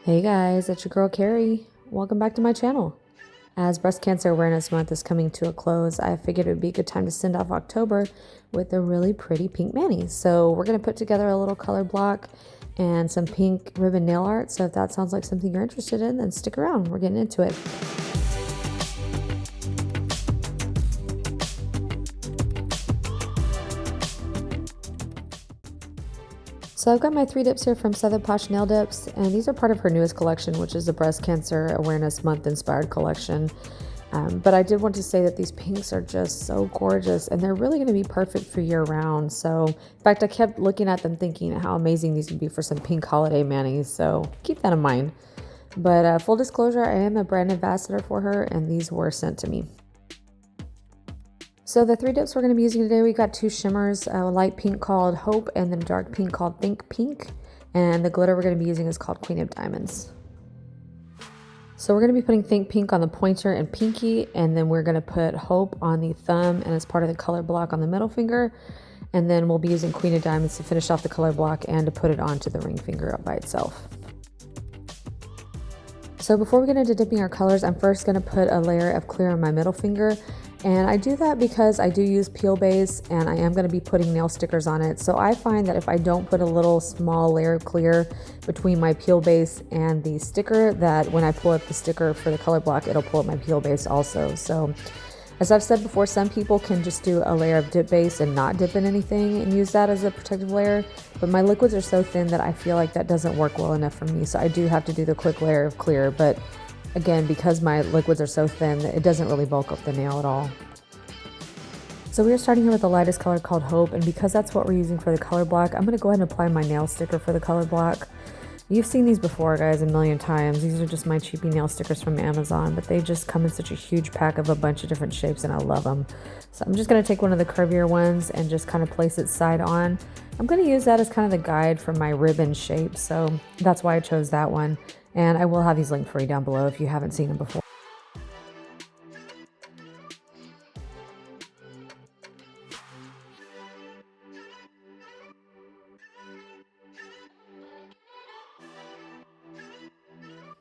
Hey guys, it's your girl Carrie. Welcome back to my channel. As Breast Cancer Awareness Month is coming to a close, I figured it would be a good time to send off October with a really pretty pink mani. So we're going to put together a little color block and some pink ribbon nail art. So if that sounds like something you're interested in, then stick around. We're getting into it. So I've got my 3 dips here from Southern Posh Naik Dips, and these are part of her newest collection, which is the Breast Cancer Awareness Month inspired collection. But I did want to say that these pinks are just so gorgeous, and they're really going to be perfect for year round. So in fact, I kept looking at them thinking how amazing these would be for some pink holiday manis. So keep that in mind. But full disclosure, I am a brand ambassador for her, and these were sent to me. So the 3 dips we're going to be using today, we got 2 shimmers, a light pink called Hope and then a dark pink called Think Pink. And the glitter we're going to be using is called Queen of Diamonds. So we're going to be putting Think Pink on the pointer and pinky, and then we're going to put Hope on the thumb and as part of the color block on the middle finger. And then we'll be using Queen of Diamonds to finish off the color block and to put it onto the ring finger by itself. So before we get into dipping our colors, I'm first going to put a layer of clear on my middle finger. And I do that because I do use peel base and I am going to be putting nail stickers on it. So I find that if I don't put a little small layer of clear between my peel base and the sticker, that when I pull up the sticker for the color block, it'll pull up my peel base also. So as I've said before, some people can just do a layer of dip base and not dip in anything and use that as a protective layer. But my liquids are so thin that I feel like that doesn't work well enough for me. So I do have to do the quick layer of clear. But again, because my liquids are so thin, it doesn't really bulk up the nail at all. So we are starting here with the lightest color called Hope, and because that's what we're using for the color block, I'm going to go ahead and apply my nail sticker for the color block. You've seen these before, guys, a million times. These are just my cheapy nail stickers from Amazon, but they just come in such a huge pack of a bunch of different shapes, and I love them. So I'm just going to take one of the curvier ones and just kind of place it side on. I'm going to use that as kind of the guide for my ribbon shape, so that's why I chose that one. And I will have these linked for you down below if you haven't seen them before.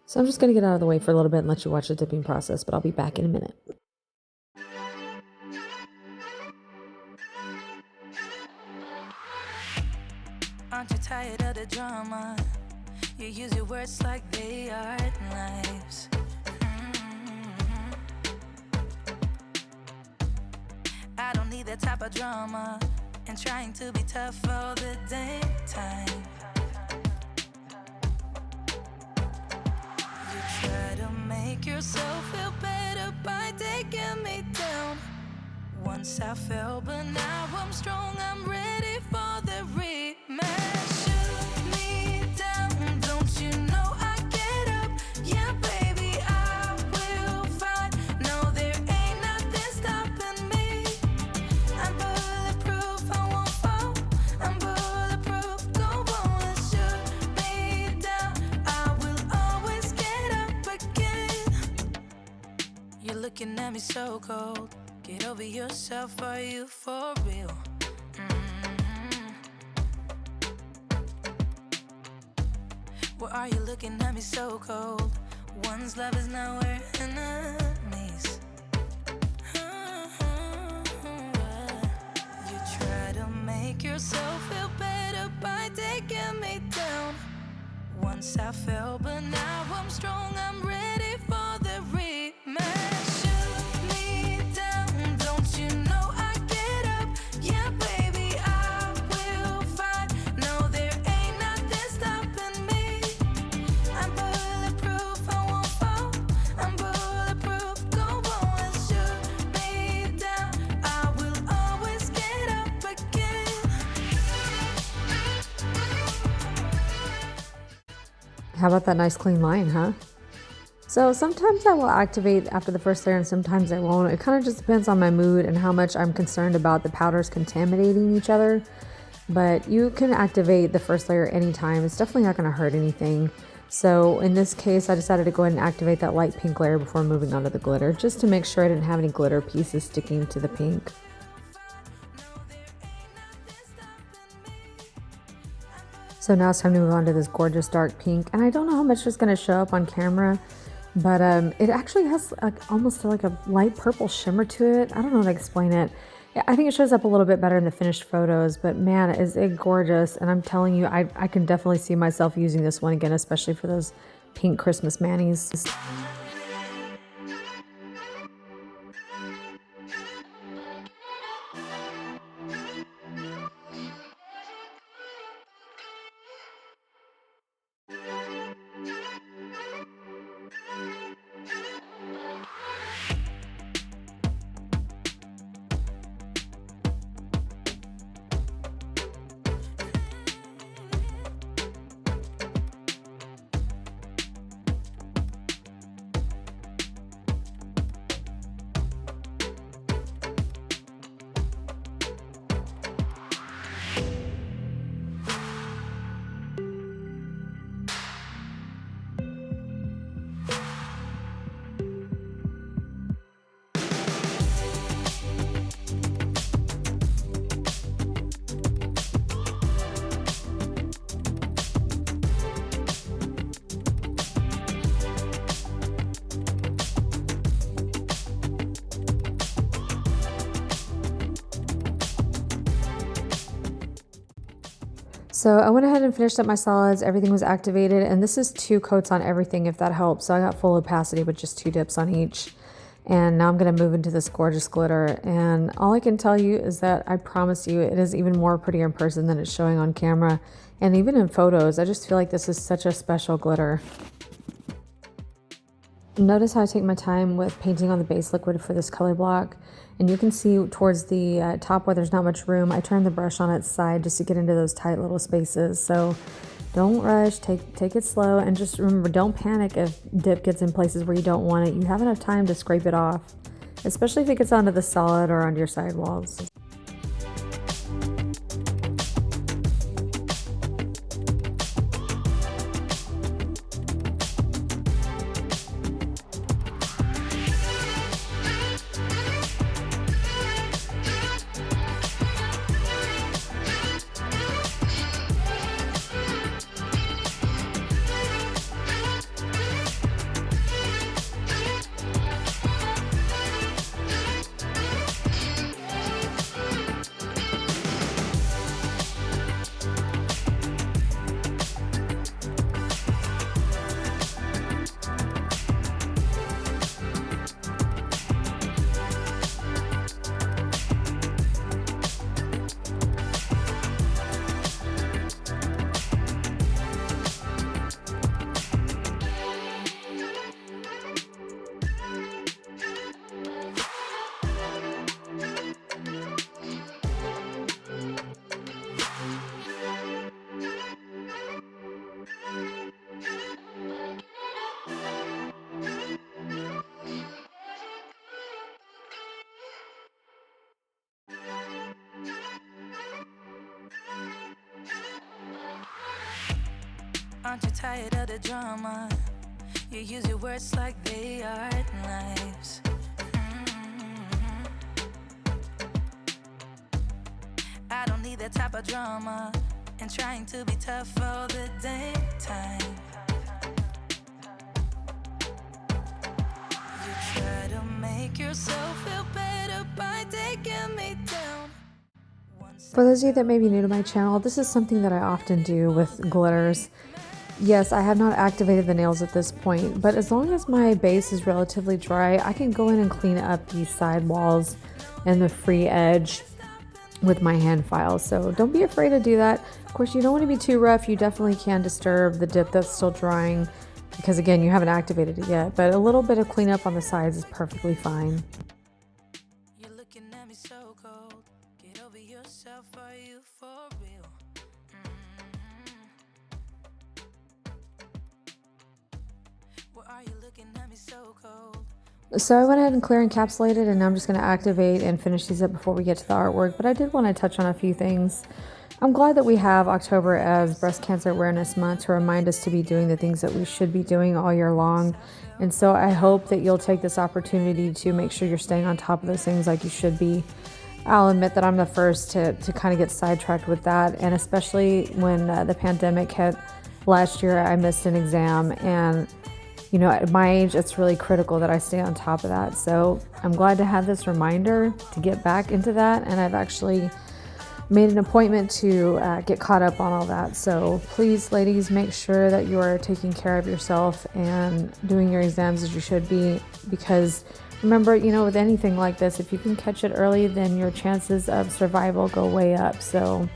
So I'm just going to get out of the way for a little bit and let you watch the dipping process, but I'll be back in a minute. Aren't you tired of the drama? You use your words like they are knives. I don't need that type of drama and trying to be tough all the damn time. You try to make yourself feel better by taking me down. Once I fell, but now I'm strong. I'm ready for the rematch. Looking at me so cold. Get over yourself, are you for real? Why are you looking at me so cold? One's love is now we're enemies. You try to make yourself feel better by taking me down. Once I fell, but now I'm strong. I'm ready for the rematch. How about that nice clean line, huh? So sometimes I will activate after the first layer and sometimes I won't. It kind of just depends on my mood and how much I'm concerned about the powders contaminating each other. But you can activate the first layer anytime. It's definitely not going to hurt anything. So in this case, I decided to go ahead and activate that light pink layer before moving on to the glitter, just to make sure I didn't have any glitter pieces sticking to the pink. So now it's time to move on to this gorgeous dark pink. And I don't know how much is going to show up on camera, but it actually has almost like a light purple shimmer to it. I don't know how to explain it. I think it shows up a little bit better in the finished photos, but man, is it gorgeous. And I'm telling you, I can definitely see myself using this one again, especially for those pink Christmas manis. So I went ahead and finished up my solids. Everything was activated, and this is 2 coats on everything, if that helps. So I got full opacity with just 2 dips on each. And now I'm going to move into this gorgeous glitter. And all I can tell you is that I promise you it is even more prettier in person than it's showing on camera. And even in photos, I just feel like this is such a special glitter. Notice how I take my time with painting on the base liquid for this color block. And you can see towards the top where there's not much room, I turn the brush on its side just to get into those tight little spaces. So don't rush, take it slow, and just remember, don't panic if dip gets in places where you don't want it. You have enough time to scrape it off, especially if it gets onto the solid or onto your side walls. Aren't you tired of the drama? You use your words like they are knives. I don't need that type of drama and trying to be tough all the daytime. You try to make yourself feel better by taking me down. For those of you that may be new to my channel, this is something that I often do with glitters. Yes, I have not activated the nails at this point, but as long as my base is relatively dry, I can go in and clean up these side walls and the free edge with my hand files. So don't be afraid to do that. Of course, you don't want to be too rough. You definitely can disturb the dip that's still drying because, again, you haven't activated it yet, but a little bit of cleanup on the sides is perfectly fine. You're looking at me so cold. Get over yourself, are you for real? Why are you looking at me so cold? So I went ahead and clear encapsulated, and now I'm just going to activate and finish these up before we get to the artwork, but I did want to touch on a few things. I'm glad that we have October as Breast Cancer Awareness Month to remind us to be doing the things that we should be doing all year long. And so I hope that you'll take this opportunity to make sure you're staying on top of those things like you should be. I'll admit that I'm the first to kind of get sidetracked with that. And especially when the pandemic hit last year, I missed an exam. And, you know, at my age, it's really critical that I stay on top of that. So I'm glad to have this reminder to get back into that. And I've actually made an appointment to get caught up on all that. So please, ladies, make sure that you are taking care of yourself and doing your exams as you should be, because remember, you know, with anything like this, if you can catch it early, then your chances of survival go way up. So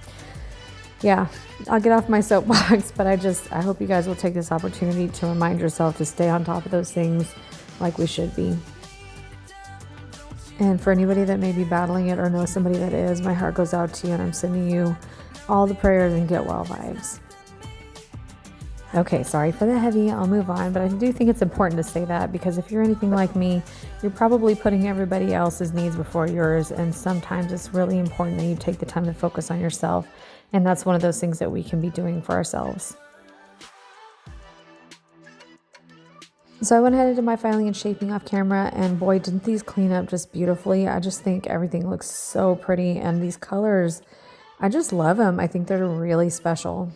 yeah, I'll get off my soapbox, but I hope you guys will take this opportunity to remind yourself to stay on top of those things like we should be. And for anybody that may be battling it or knows somebody that is, my heart goes out to you, and I'm sending you all the prayers and get well vibes. Okay, sorry for the heavy, I'll move on, but I do think it's important to say that, because if you're anything like me, you're probably putting everybody else's needs before yours, and sometimes it's really important that you take the time to focus on yourself, and that's one of those things that we can be doing for ourselves. So I went ahead and did my filing and shaping off camera, and boy, didn't these clean up just beautifully. I just think everything looks so pretty, and these colors, I just love them. I think they're really special.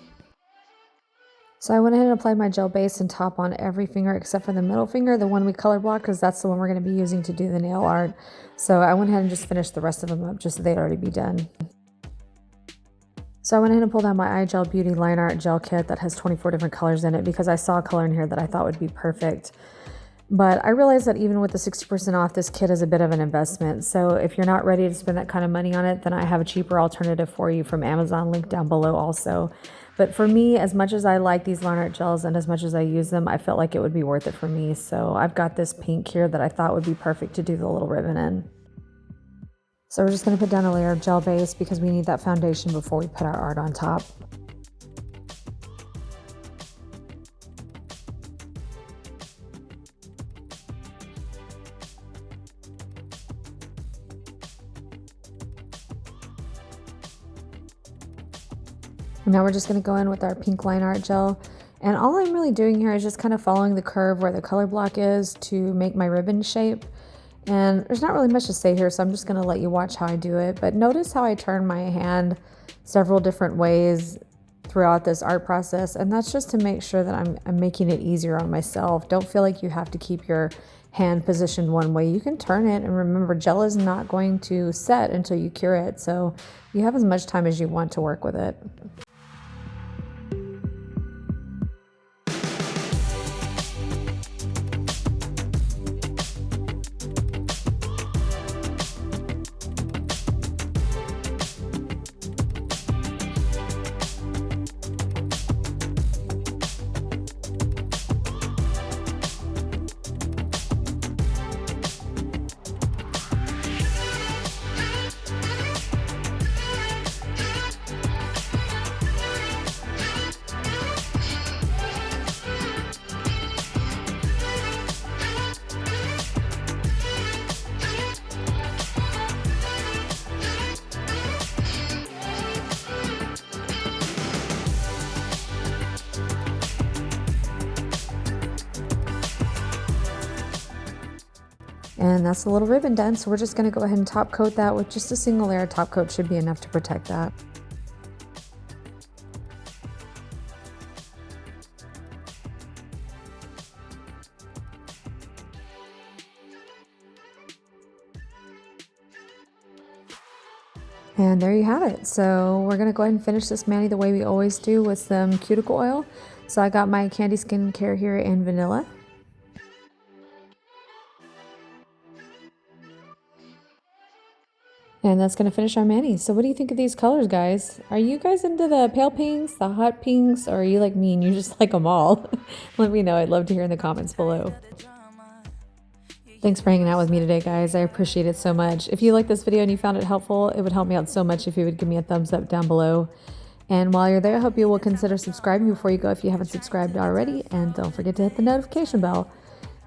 So I went ahead and applied my gel base and top on every finger except for the middle finger, the one we color blocked, because that's the one we're going to be using to do the nail art. So I went ahead and just finished the rest of them up just so they'd already be done. So I went ahead and pulled out my iGel Beauty Line Art Gel Kit that has 24 different colors in it, because I saw a color in here that I thought would be perfect. But I realized that even with the 60% off, this kit is a bit of an investment. So if you're not ready to spend that kind of money on it, then I have a cheaper alternative for you from Amazon, linked down below also. But for me, as much as I like these line art gels and as much as I use them, I felt like it would be worth it for me. So I've got this pink here that I thought would be perfect to do the little ribbon in. So we're just going to put down a layer of gel base because we need that foundation before we put our art on top. And now we're just going to go in with our pink line art gel. And all I'm really doing here is just kind of following the curve where the color block is to make my ribbon shape. And there's not really much to say here, so I'm just going to let you watch how I do it. But notice how I turn my hand several different ways throughout this art process. And that's just to make sure that I'm making it easier on myself. Don't feel like you have to keep your hand positioned one way. You can turn it, and remember, gel is not going to set until you cure it. So you have as much time as you want to work with it. And that's the little ribbon done. So we're just going to go ahead and top coat that with just a single layer. Top coat should be enough to protect that. And there you have it. So we're going to go ahead and finish this mani the way we always do, with some cuticle oil. So I got my Candy Skincare here in vanilla. And that's going to finish our mani. So what do you think of these colors, guys? Are you guys into the pale pinks, the hot pinks, or are you like me and you just like them all? Let me know. I'd love to hear in the comments below. Thanks for hanging out with me today, guys. I appreciate it so much. If you liked this video and you found it helpful, it would help me out so much if you would give me a thumbs up down below. And while you're there, I hope you will consider subscribing before you go if you haven't subscribed already. And don't forget to hit the notification bell.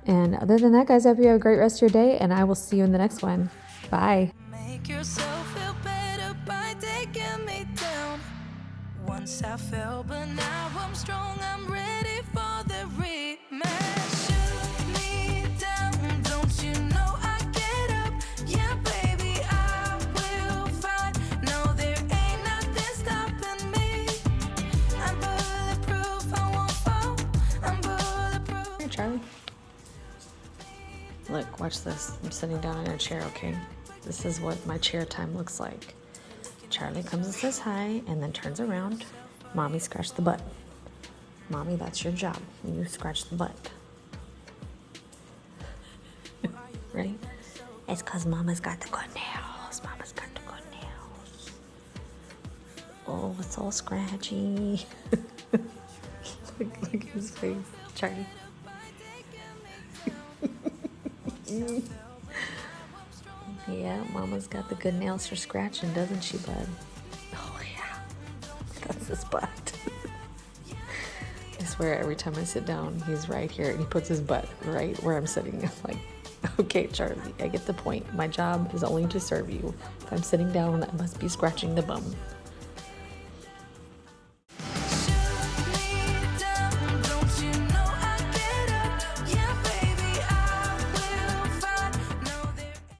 And other than that, guys, I hope you have a great rest of your day, and I will see you in the next one. Bye. Make yourself feel better by taking me down. Once I fell, but now I'm strong. I'm ready for the rematch. Shoot me down, don't you know I get up? Yeah, baby, I will here, Charlie. Look, watch this. I'm sitting down in a chair, okay? This is what my chair time looks like. Charlie comes and says hi and then turns around. Mommy, scratch the butt. Mommy, that's your job. You scratch the butt. Right? It's because Mama's got the good nails. Mama's got the good nails. Oh, it's all scratchy. Look at his face, Charlie. Yeah, Mama's got the good nails for scratching, doesn't she, bud? Oh, yeah. That's his butt. I swear, every time I sit down, he's right here, and he puts his butt right where I'm sitting. I'm like, okay, Charlie, I get the point. My job is only to serve you. If I'm sitting down, I must be scratching the bum.